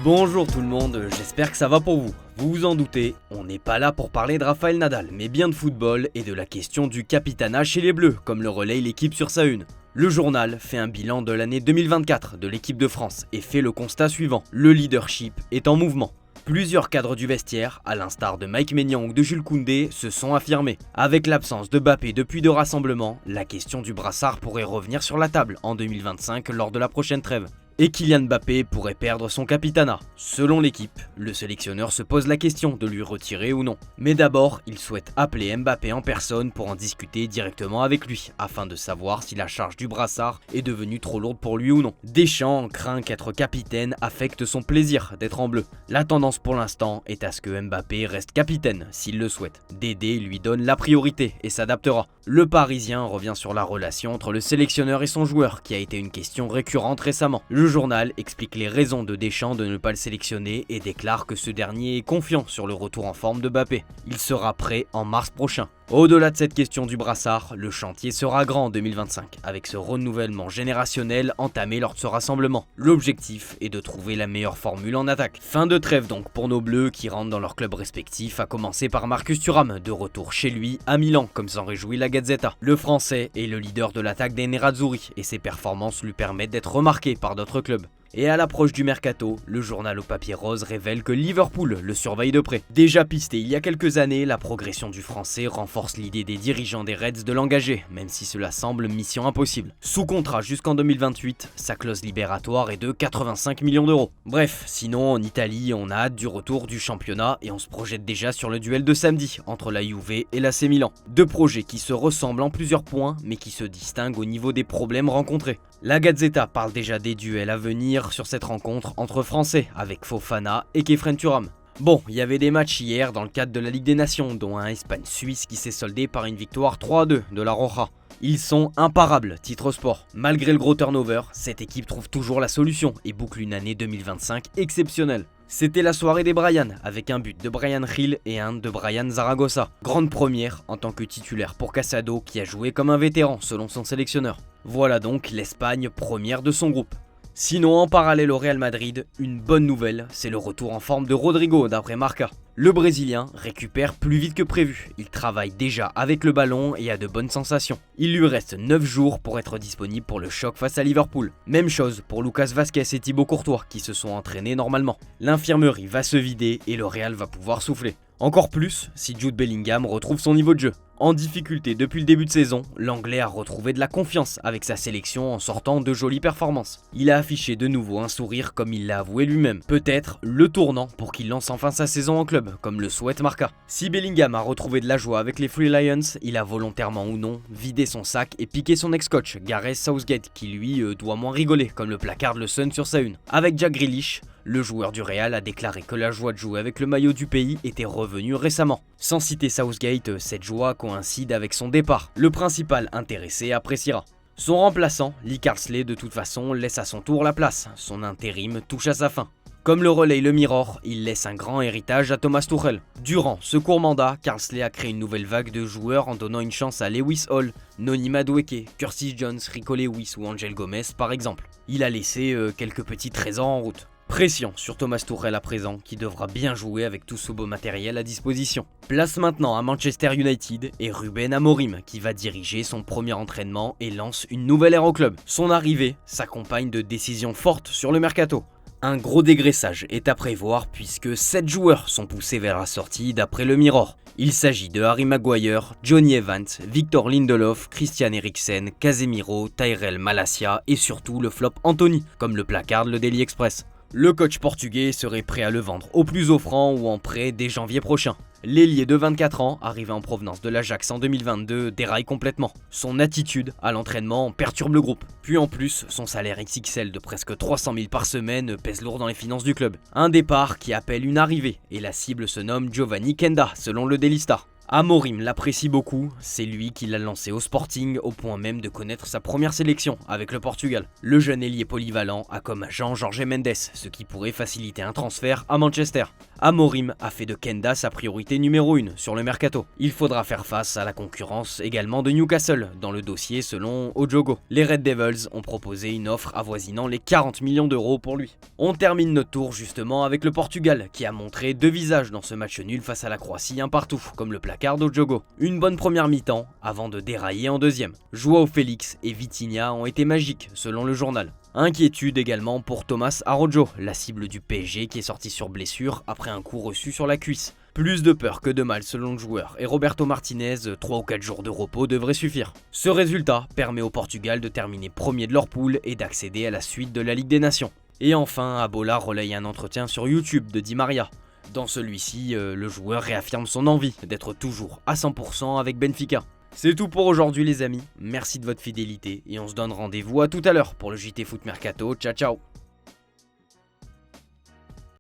Bonjour tout le monde, j'espère que ça va pour vous. Vous vous en doutez, on n'est pas là pour parler de Rafael Nadal, mais bien de football et de la question du capitanat chez les Bleus, comme le relaye l'équipe sur sa une. Le journal fait un bilan de l'année 2024 de l'équipe de France et fait le constat suivant, le leadership est en mouvement. Plusieurs cadres du vestiaire, à l'instar de Mike Maignan ou de Jules Koundé, se sont affirmés. Avec l'absence de Mbappé depuis 2 rassemblements, la question du brassard pourrait revenir sur la table en 2025 lors de la prochaine trêve. Et Kylian Mbappé pourrait perdre son capitanat. Selon l'équipe, le sélectionneur se pose la question de lui retirer ou non. Mais d'abord, il souhaite appeler Mbappé en personne pour en discuter directement avec lui, afin de savoir si la charge du brassard est devenue trop lourde pour lui ou non. Deschamps craint qu'être capitaine affecte son plaisir d'être en bleu. La tendance pour l'instant est à ce que Mbappé reste capitaine s'il le souhaite. Dédé lui donne la priorité et s'adaptera. Le Parisien revient sur la relation entre le sélectionneur et son joueur, qui a été une question récurrente récemment. Le journal explique les raisons de Deschamps de ne pas le sélectionner et déclare que ce dernier est confiant sur le retour en forme de Mbappé. Il sera prêt en mars prochain. Au-delà de cette question du brassard, le chantier sera grand en 2025, avec ce renouvellement générationnel entamé lors de ce rassemblement. L'objectif est de trouver la meilleure formule en attaque. Fin de trêve donc pour nos bleus qui rentrent dans leurs clubs respectifs, à commencer par Marcus Thuram, de retour chez lui à Milan, comme s'en réjouit la Gazzetta. Le français est le leader de l'attaque des Nerazzurri et ses performances lui permettent d'être remarqué par d'autres clubs. Et à l'approche du mercato, le journal au papier rose révèle que Liverpool le surveille de près. Déjà pisté il y a quelques années, la progression du français renforce l'idée des dirigeants des Reds de l'engager, même si cela semble mission impossible. Sous contrat jusqu'en 2028, sa clause libératoire est de 85 millions d'euros. Bref, sinon en Italie, on a hâte du retour du championnat et on se projette déjà sur le duel de samedi entre la Juve et l'AC Milan. Deux projets qui se ressemblent en plusieurs points, mais qui se distinguent au niveau des problèmes rencontrés. La Gazzetta parle déjà des duels à venir sur cette rencontre entre Français avec Fofana et Khéphren Thuram. Bon, il y avait des matchs hier dans le cadre de la Ligue des Nations, dont un Espagne-Suisse qui s'est soldé par une victoire 3-2 de la Roja. Ils sont imparables, titre sport. Malgré le gros turnover, cette équipe trouve toujours la solution et boucle une année 2025 exceptionnelle. C'était la soirée des Brian, avec un but de Brian Hill et un de Brian Zaragoza. Grande première en tant que titulaire pour Casado qui a joué comme un vétéran selon son sélectionneur. Voilà donc l'Espagne première de son groupe. Sinon, en parallèle au Real Madrid, une bonne nouvelle, c'est le retour en forme de Rodrigo d'après Marca. Le Brésilien récupère plus vite que prévu, il travaille déjà avec le ballon et a de bonnes sensations. Il lui reste 9 jours pour être disponible pour le choc face à Liverpool. Même chose pour Lucas Vazquez et Thibaut Courtois qui se sont entraînés normalement. L'infirmerie va se vider et le Real va pouvoir souffler. Encore plus si Jude Bellingham retrouve son niveau de jeu. En difficulté depuis le début de saison, l'Anglais a retrouvé de la confiance avec sa sélection en sortant de jolies performances. Il a affiché de nouveau un sourire comme il l'a avoué lui-même. Peut-être le tournant pour qu'il lance enfin sa saison en club, comme le souhaite Marca. Si Bellingham a retrouvé de la joie avec les Free Lions, il a volontairement ou non vidé son sac et piqué son ex-coach, Gareth Southgate, qui lui doit moins rigoler, comme le placarde le Sun sur sa une. Avec Jack Grealish, le joueur du Real a déclaré que la joie de jouer avec le maillot du pays était revenue récemment. Sans citer Southgate, cette joie coïncide avec son départ. Le principal intéressé appréciera. Son remplaçant, Lee Carsley, de toute façon, laisse à son tour la place. Son intérim touche à sa fin. Comme le relaye le Mirror, il laisse un grand héritage à Thomas Tuchel. Durant ce court mandat, Carsley a créé une nouvelle vague de joueurs en donnant une chance à Lewis Hall, Noni Madueke, Curtis Jones, Rico Lewis ou Angel Gomez par exemple. Il a laissé quelques petits trésors en route. Pression sur Thomas Tuchel à présent, qui devra bien jouer avec tout ce beau matériel à disposition. Place maintenant à Manchester United et Ruben Amorim, qui va diriger son premier entraînement et lance une nouvelle ère au club. Son arrivée s'accompagne de décisions fortes sur le mercato. Un gros dégraissage est à prévoir puisque 7 joueurs sont poussés vers la sortie d'après le Mirror. Il s'agit de Harry Maguire, Johnny Evans, Victor Lindelof, Christian Eriksen, Casemiro, Tyrell Malacia et surtout le flop Anthony, comme le placarde le Daily Express. Le coach portugais serait prêt à le vendre au plus offrant ou en prêt dès janvier prochain. L'ailier de 24 ans, arrivé en provenance de l'Ajax en 2022, déraille complètement. Son attitude à l'entraînement perturbe le groupe. Puis en plus, son salaire XXL de presque 300 000 par semaine pèse lourd dans les finances du club. Un départ qui appelle une arrivée, et la cible se nomme Giovanni Kenda, selon le Daily Star. Amorim l'apprécie beaucoup, c'est lui qui l'a lancé au Sporting au point même de connaître sa première sélection avec le Portugal. Le jeune ailier polyvalent a comme agent Jorge Mendes, ce qui pourrait faciliter un transfert à Manchester. Amorim a fait de Kenda sa priorité numéro 1 sur le mercato. Il faudra faire face à la concurrence également de Newcastle dans le dossier selon Ojogo. Les Red Devils ont proposé une offre avoisinant les 40 millions d'euros pour lui. On termine notre tour justement avec le Portugal qui a montré deux visages dans ce match nul face à la Croatie un partout, comme le placard d'Ojogo. Une bonne première mi-temps avant de dérailler en deuxième. Joao Félix et Vitinha ont été magiques selon le journal. Inquiétude également pour Thomas Araujo, la cible du PSG qui est sorti sur blessure après un coup reçu sur la cuisse. Plus de peur que de mal selon le joueur, et Roberto Martinez, 3 ou 4 jours de repos devraient suffire. Ce résultat permet au Portugal de terminer premier de leur poule et d'accéder à la suite de la Ligue des Nations. Et enfin, Abola relaye un entretien sur YouTube de Di Maria. Dans celui-ci, le joueur réaffirme son envie d'être toujours à 100% avec Benfica. C'est tout pour aujourd'hui les amis, merci de votre fidélité et on se donne rendez-vous à tout à l'heure pour le JT Foot Mercato, ciao ciao.